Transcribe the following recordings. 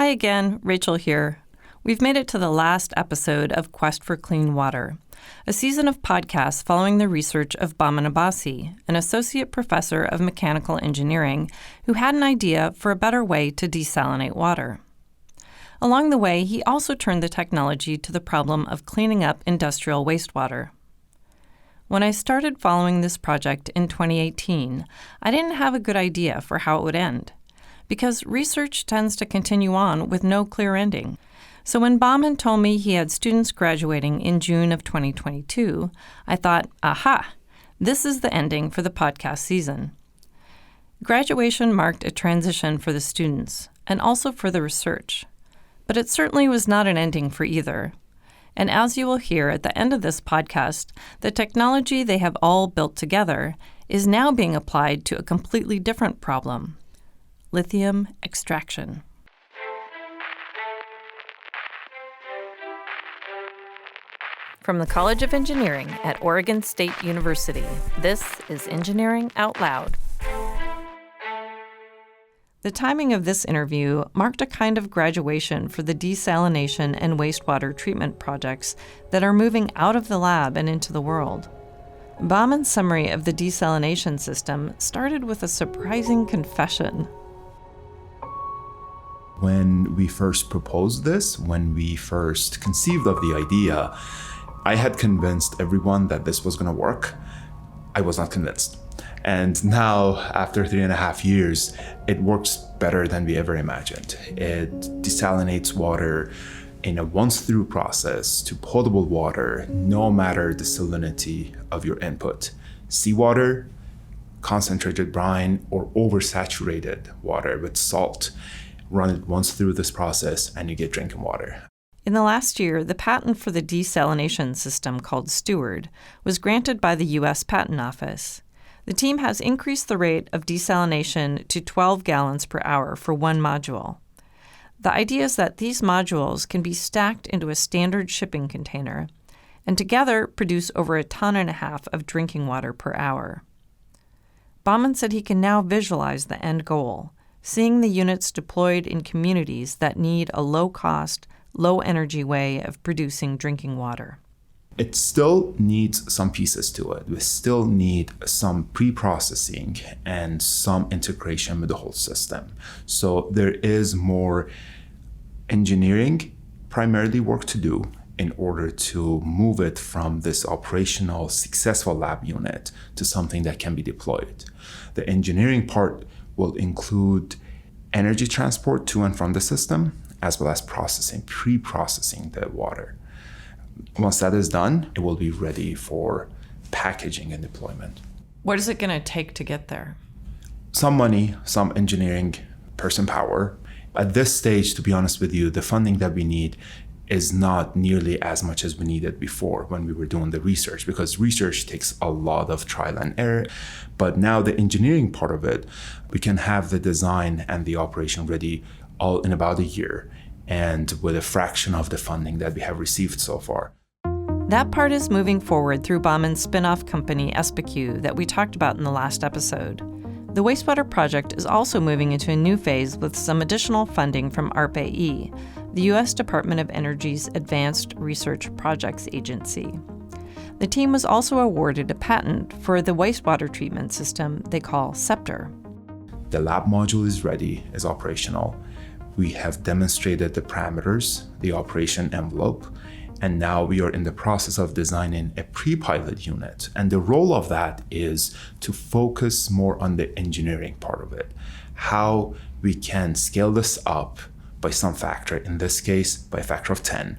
again, Rachel here. We've made it to the last episode of Quest for Clean Water, a season of podcasts following the research of Bahman Abbasi, an associate professor of mechanical engineering who had an idea for a better way to desalinate water. Along the way, he also turned the technology to the problem of cleaning up industrial wastewater. When I started following this project in 2018, I didn't have a good idea for how it would end, because research tends to continue on with no clear ending. So when Bahman told me he had students graduating in June of 2022, I thought, aha, this is the ending for the podcast season. Graduation marked a transition for the students and also for the research. But it certainly was not an ending for either. And as you will hear at the end of this podcast, the technology they have all built together is now being applied to a completely different problem: lithium extraction. From the College of Engineering at Oregon State University, this is Engineering Out Loud. The timing of this interview marked a kind of graduation for the desalination and wastewater treatment projects that are moving out of the lab and into the world. Bahman's summary of the desalination system started with a surprising confession. When we first proposed this, when we first conceived of the idea, I had convinced everyone that this was going to work. I was not convinced. And now, after 3.5 years, it works better than we ever imagined. It desalinates water in a once-through process to potable water, no matter the salinity of your input. Seawater, concentrated brine, or oversaturated water with salt. Run it once through this process and you get drinking water. In the last year, the patent for the desalination system called Steward was granted by the U.S. Patent Office. The team has increased the rate of desalination to 12 gallons per hour for one module. The idea is that these modules can be stacked into a standard shipping container and together produce over 1.5 tons of drinking water per hour. Bahman said he can now visualize the end goal, seeing the units deployed in communities that need a low-cost, low-energy way of producing drinking water. It still needs some pieces to it. We still need some pre-processing and some integration with the whole system. So there is more engineering, primarily work to do in order to move it from this operational, successful lab unit to something that can be deployed. The engineering part will include energy transport to and from the system, as well as pre-processing the water. Once that is done, it will be ready for packaging and deployment. What is it going to take to get there? Some money, some engineering, person power. At this stage, to be honest with you, the funding that we need is not nearly as much as we needed before when we were doing the research, because research takes a lot of trial and error. But now the engineering part of it, we can have the design and the operation ready all in about a year, and with a fraction of the funding that we have received so far. That part is moving forward through Bahman's spinoff company, Espiku, that we talked about in the last episode. The wastewater project is also moving into a new phase with some additional funding from ARPA-E, the U.S. Department of Energy's Advanced Research Projects Agency. The team was also awarded a patent for the wastewater treatment system they call Scepter. The lab module is ready, is operational. We have demonstrated the parameters, the operation envelope, and now we are in the process of designing a pre-pilot unit. And the role of that is to focus more on the engineering part of it, how we can scale this up by some factor, in this case, by a factor of 10,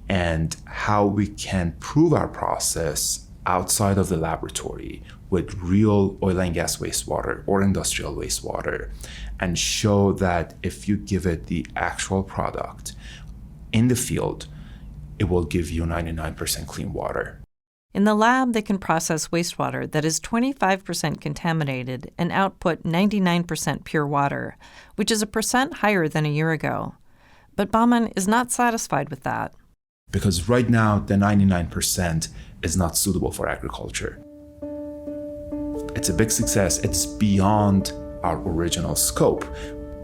and how we can prove our process outside of the laboratory with real oil and gas wastewater or industrial wastewater, and show that if you give it the actual product in the field, it will give you 99% clean water. In the lab, they can process wastewater that is 25% contaminated and output 99% pure water, which is 1% higher than a year ago. But Bahman is not satisfied with that. Because right now, the 99% is not suitable for agriculture. It's a big success. It's beyond our original scope.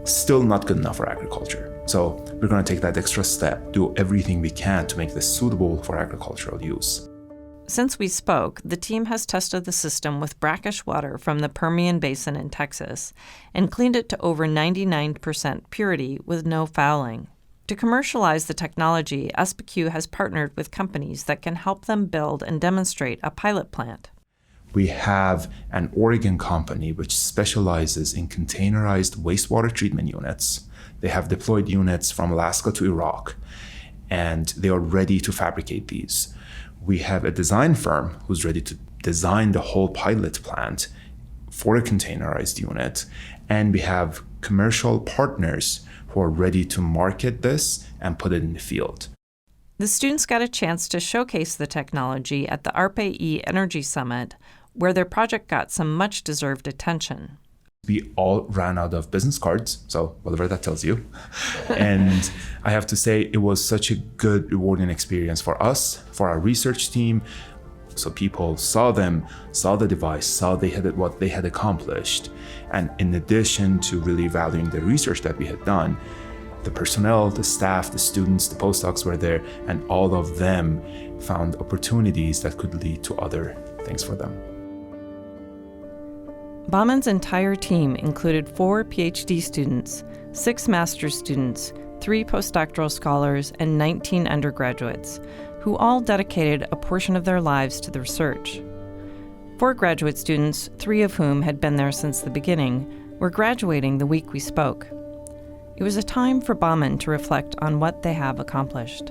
Still not good enough for agriculture. So we're going to take that extra step, do everything we can to make this suitable for agricultural use. Since we spoke, the team has tested the system with brackish water from the Permian Basin in Texas and cleaned it to over 99% purity with no fouling. To commercialize the technology, Espiku has partnered with companies that can help them build and demonstrate a pilot plant. We have an Oregon company which specializes in containerized wastewater treatment units. They have deployed units from Alaska to Iraq, and they are ready to fabricate these. We have a design firm who's ready to design the whole pilot plant for a containerized unit, and we have commercial partners who are ready to market this and put it in the field. The students got a chance to showcase the technology at the ARPE Energy Summit, where their project got some much-deserved attention. We all ran out of business cards, so whatever that tells you. And I have to say, it was such a good, rewarding experience for us, for our research team. So people saw them, saw the device, saw what they had accomplished. And in addition to really valuing the research that we had done, the personnel, the staff, the students, the postdocs were there, and all of them found opportunities that could lead to other things for them. Bauman's entire team included 4 PhD students, 6 master's students, 3 postdoctoral scholars, and 19 undergraduates, who all dedicated a portion of their lives to the research. 4 graduate students, 3 of whom had been there since the beginning, were graduating the week we spoke. It was a time for Bauman to reflect on what they have accomplished.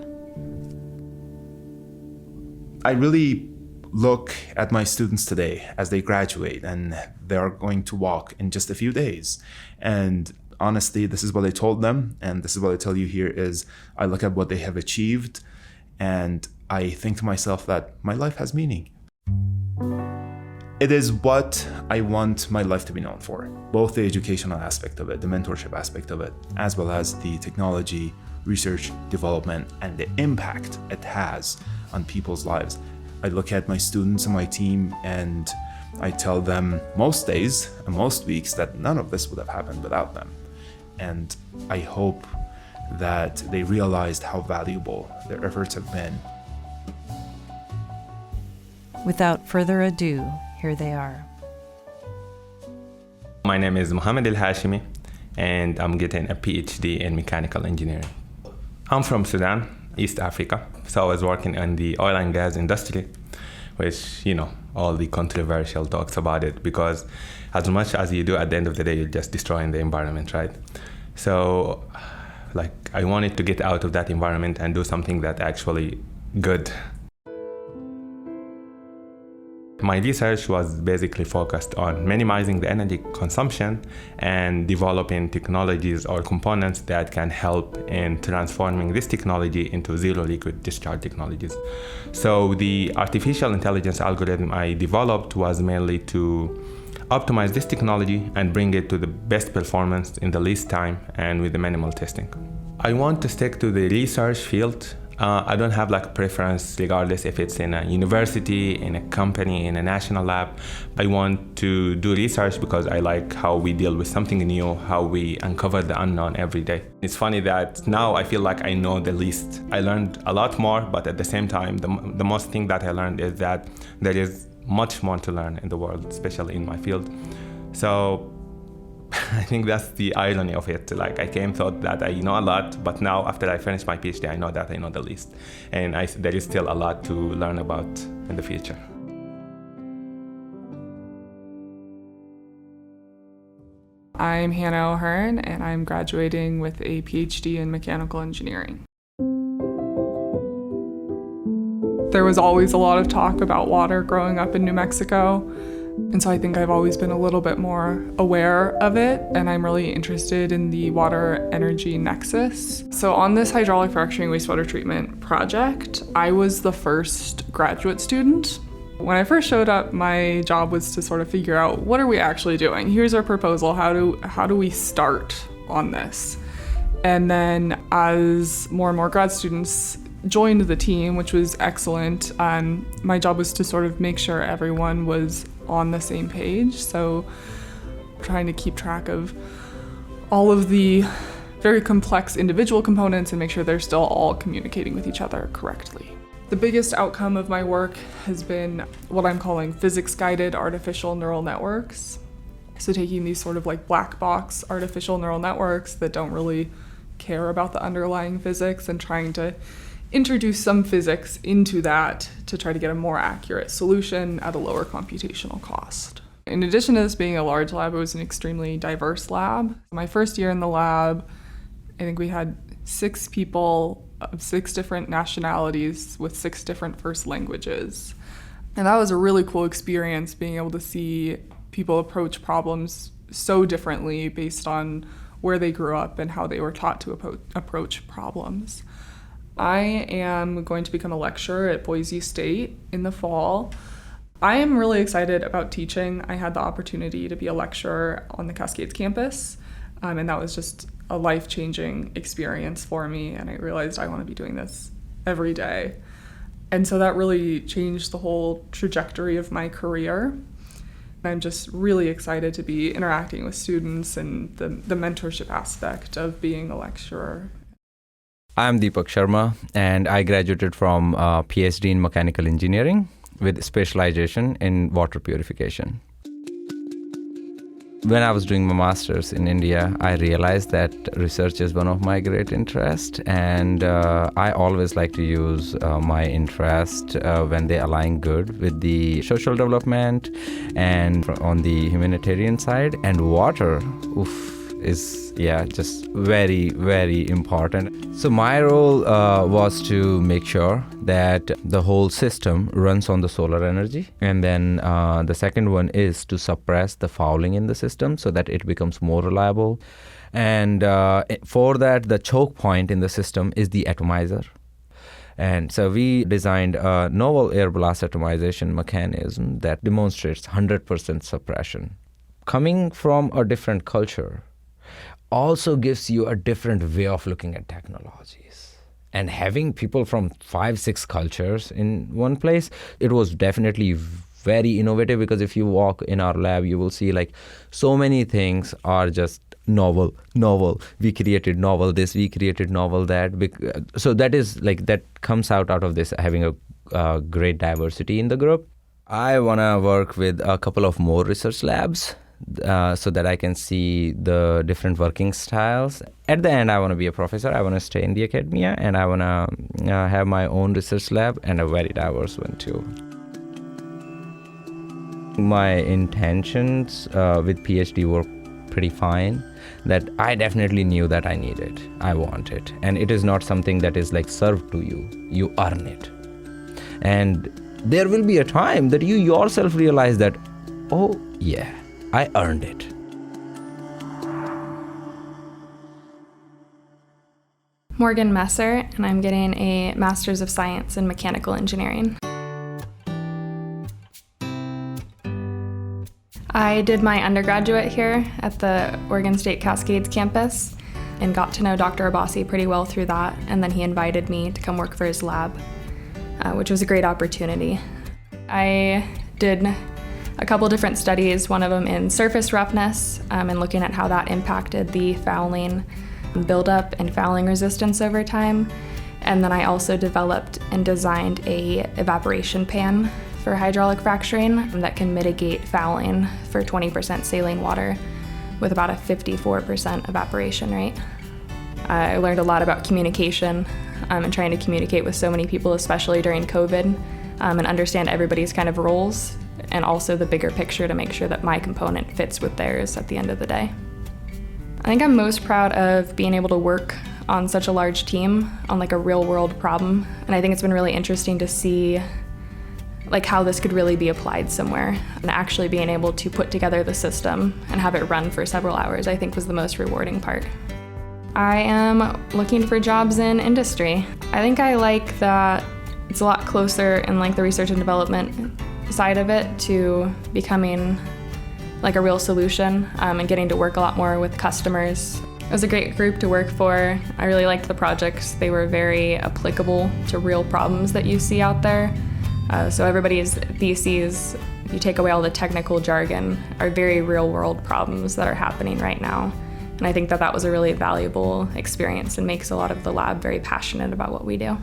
I really look at my students today as they graduate, and they are going to walk in just a few days. And honestly, this is what I told them, and this is what I tell you here is I look at what they have achieved, and I think to myself that my life has meaning. It is what I want my life to be known for, both the educational aspect of it, the mentorship aspect of it, as well as the technology, research, development, and the impact it has on people's lives. I look at my students and my team, and I tell them most days and most weeks that none of this would have happened without them. And I hope that they realized how valuable their efforts have been. Without further ado, here they are. My name is Mohammed El-Hashimi, and I'm getting a PhD in mechanical engineering. I'm from Sudan, East Africa, so I was working in the oil and gas industry, which, all the controversial talks about it, because as much as you do, at the end of the day, you're just destroying the environment, right? So, I wanted to get out of that environment and do something that actually good. My research was basically focused on minimizing the energy consumption and developing technologies or components that can help in transforming this technology into zero liquid discharge technologies. So the artificial intelligence algorithm I developed was mainly to optimize this technology and bring it to the best performance in the least time and with the minimal testing. I want to stick to the research field. I don't have preference regardless if it's in a university, in a company, in a national lab. I want to do research because I like how we deal with something new, how we uncover the unknown every day. It's funny that now I feel like I know the least. I learned a lot more, but at the same time, the most thing that I learned is that there is much more to learn in the world, especially in my field. So I think that's the irony of it. I thought that I know a lot, but now after I finish my PhD, I know that I know the least. And there is still a lot to learn about in the future. I'm Hannah O'Hearn, and I'm graduating with a PhD in mechanical engineering. There was always a lot of talk about water growing up in New Mexico. And so I think I've always been a little bit more aware of it, and I'm really interested in the water energy nexus. So on this hydraulic fracturing wastewater treatment project, I was the first graduate student. When I first showed up, my job was to sort of figure out, what are we actually doing? Here's our proposal, how do we start on this? And then as more and more grad students joined the team, which was excellent, my job was to sort of make sure everyone was on the same page. So trying to keep track of all of the very complex individual components and make sure they're still all communicating with each other correctly. The biggest outcome of my work has been what I'm calling physics-guided artificial neural networks. So taking these sort of like black box artificial neural networks that don't really care about the underlying physics and trying to introduce some physics into that to try to get a more accurate solution at a lower computational cost. In addition to this being a large lab, it was an extremely diverse lab. My first year in the lab, I think we had 6 people of 6 different nationalities with 6 different first languages. And that was a really cool experience, being able to see people approach problems so differently based on where they grew up and how they were taught to approach problems. I am going to become a lecturer at Boise State in the fall. I am really excited about teaching. I had the opportunity to be a lecturer on the Cascades campus, and that was just a life-changing experience for me, and I realized I want to be doing this every day. And so that really changed the whole trajectory of my career. I'm just really excited to be interacting with students and the mentorship aspect of being a lecturer. I'm Deepak Sharma, and I graduated from a PhD in mechanical engineering with specialization in water purification. When I was doing my master's in India, I realized that research is one of my great interests, and I always like to use my interest when they align good with the social development and on the humanitarian side. And water, is just very, very important. So my role was to make sure that the whole system runs on the solar energy, and then the second one is to suppress the fouling in the system so that it becomes more reliable. And for that, the choke point in the system is the atomizer. And so we designed a novel air blast atomization mechanism that demonstrates 100% suppression. Coming from a different culture also gives you a different way of looking at technologies. And having people from 5-6 cultures in one place, it was definitely very innovative, because if you walk in our lab, you will see like so many things are just novel. We created novel this, we created novel that. So that is like, that comes out of this, having a great diversity in the group. I want to work with a couple of more research labs, so that I can see the different working styles. At the end, I want to be a professor. I want to stay in the academia, and I want to have my own research lab, and a very diverse one too. My intentions with PhD were pretty fine, that I definitely knew that I need it. I want it. And it is not something that is like served to you. You earn it. And there will be a time that you yourself realize that, oh yeah, I earned it. Morgan Messer, and I'm getting a Master's of Science in Mechanical Engineering. I did my undergraduate here at the Oregon State Cascades campus and got to know Dr. Abbasi pretty well through that, and then he invited me to come work for his lab, which was a great opportunity. I did a couple different studies, one of them in surface roughness, and looking at how that impacted the fouling buildup and fouling resistance over time. And then I also developed and designed a evaporation pan for hydraulic fracturing that can mitigate fouling for 20% saline water with about a 54% evaporation rate. I learned a lot about communication and trying to communicate with so many people, especially during COVID, and understand everybody's kind of roles, and also the bigger picture to make sure that my component fits with theirs at the end of the day. I think I'm most proud of being able to work on such a large team on like a real world problem, and I think it's been really interesting to see like how this could really be applied somewhere, and actually being able to put together the system and have it run for several hours, I think was the most rewarding part. I am looking for jobs in industry. I think I like that it's a lot closer in like the research and development side of it to becoming like a real solution, and getting to work a lot more with customers. It was a great group to work for. I really liked the projects. They were very applicable to real problems that you see out there. So everybody's theses, if you take away all the technical jargon, are very real world problems that are happening right now. And I think that that was a really valuable experience and makes a lot of the lab very passionate about what we do.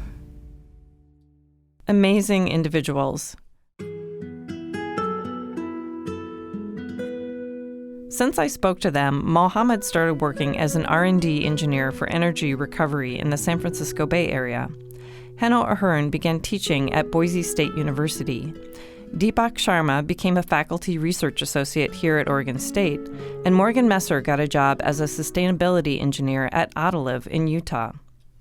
Amazing individuals. Since I spoke to them, Mohammed started working as an R&D engineer for energy recovery in the San Francisco Bay Area. Heno Ahern began teaching at Boise State University. Deepak Sharma became a faculty research associate here at Oregon State, and Morgan Messer got a job as a sustainability engineer at Autoliv in Utah.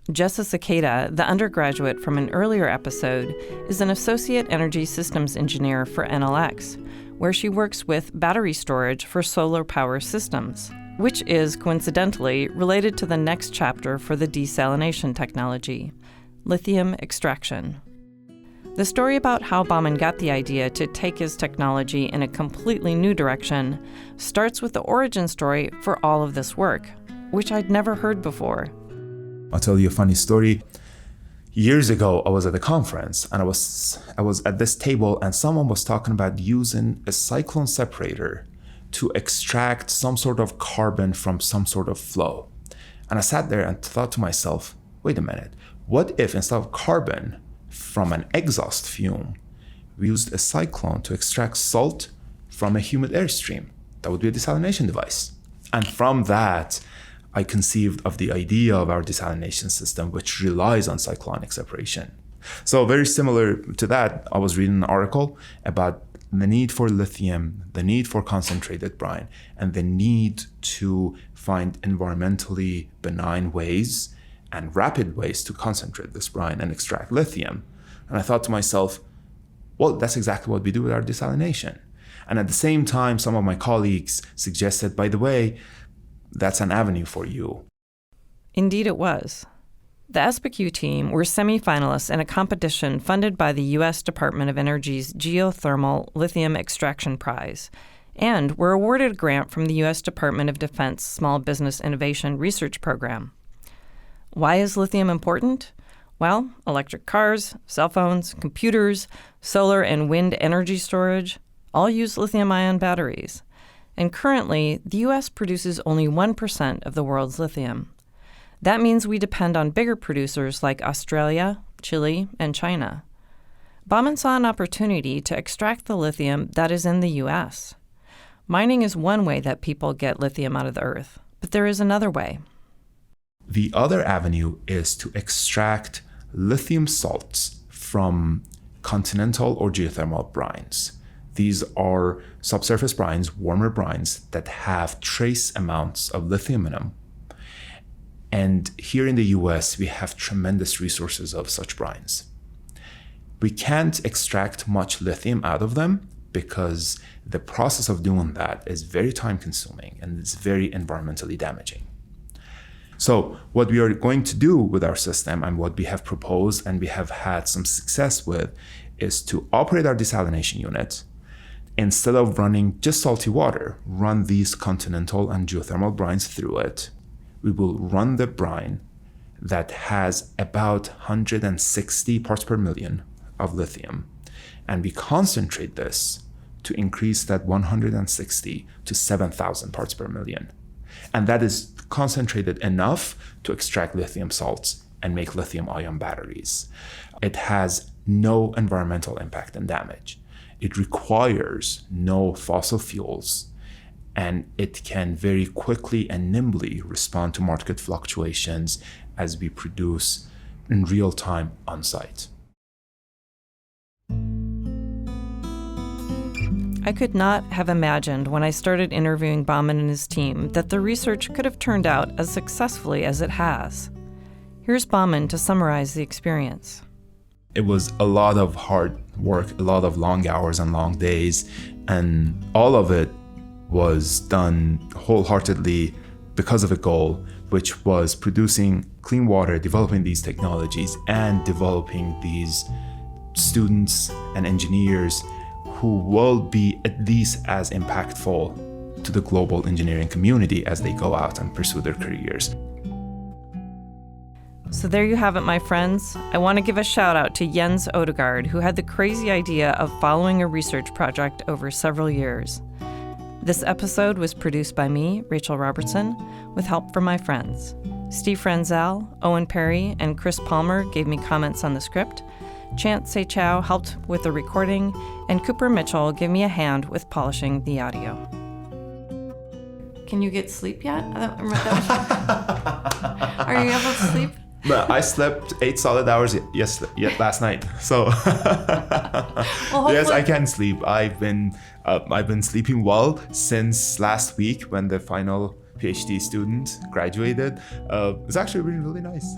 Jessa Cicada, the undergraduate from an earlier episode, is an associate energy systems engineer for NLX, where she works with battery storage for solar power systems, which is coincidentally related to the next chapter for the desalination technology, lithium extraction. The story about how Bauman got the idea to take his technology in a completely new direction starts with the origin story for all of this work, which I'd never heard before. I'll tell you a funny story. Years ago, I was at a conference and I was at this table and someone was talking about using a cyclone separator to extract some sort of carbon from some sort of flow. And I sat there and thought to myself, wait a minute, what if instead of carbon from an exhaust fume, we used a cyclone to extract salt from a humid airstream? That would be a desalination device. And from that, I conceived of the idea of our desalination system, which relies on cyclonic separation. So very similar to that, I was reading an article about the need for lithium, the need for concentrated brine, and the need to find environmentally benign ways and rapid ways to concentrate this brine and extract lithium. And I thought to myself, well, that's exactly what we do with our desalination. And at the same time, some of my colleagues suggested, by the way, that's an avenue for you. Indeed it was. The Espiku team were semifinalists in a competition funded by the U.S. Department of Energy's Geothermal Lithium Extraction Prize, and were awarded a grant from the U.S. Department of Defense Small Business Innovation Research Program. Why is lithium important? Well, electric cars, cell phones, computers, solar and wind energy storage all use lithium-ion batteries. And currently, the U.S. produces only 1% of the world's lithium. That means we depend on bigger producers like Australia, Chile, and China. Bauman saw an opportunity to extract the lithium that is in the U.S. Mining is one way that people get lithium out of the earth, but there is another way. The other avenue is to extract lithium salts from continental or geothermal brines. These are subsurface brines, warmer brines that have trace amounts of lithium in them. And here in the US, we have tremendous resources of such brines. We can't extract much lithium out of them because the process of doing that is very time consuming and it's very environmentally damaging. So what we are going to do with our system and what we have proposed and we have had some success with is to operate our desalination unit. Instead of running just salty water, run these continental and geothermal brines through it. We will run the brine that has about 160 parts per million of lithium. And we concentrate this to increase that 160 to 7,000 parts per million. And that is concentrated enough to extract lithium salts and make lithium-ion batteries. It has no environmental impact and damage. It requires no fossil fuels, and it can very quickly and nimbly respond to market fluctuations as we produce in real time on site. I could not have imagined when I started interviewing Bauman and his team that the research could have turned out as successfully as it has. Here's Bauman to summarize the experience. It was a lot of hard work, a lot of long hours and long days, and all of it was done wholeheartedly because of a goal, which was producing clean water, developing these technologies, and developing these students and engineers who will be at least as impactful to the global engineering community as they go out and pursue their careers. So there you have it, my friends. I want to give a shout out to Jens Odegaard, who had the crazy idea of following a research project over several years. This episode was produced by me, Rachel Robertson, with help from my friends. Steve Frenzel, Owen Perry, and Chris Palmer gave me comments on the script. Chance Seichow helped with the recording, and Cooper Mitchell gave me a hand with polishing the audio. Can you get sleep yet? Are you able to sleep? But I slept 8 solid hours last night. So yes, I can sleep. I've been sleeping well since last week when the final PhD student graduated. It's actually really, really nice.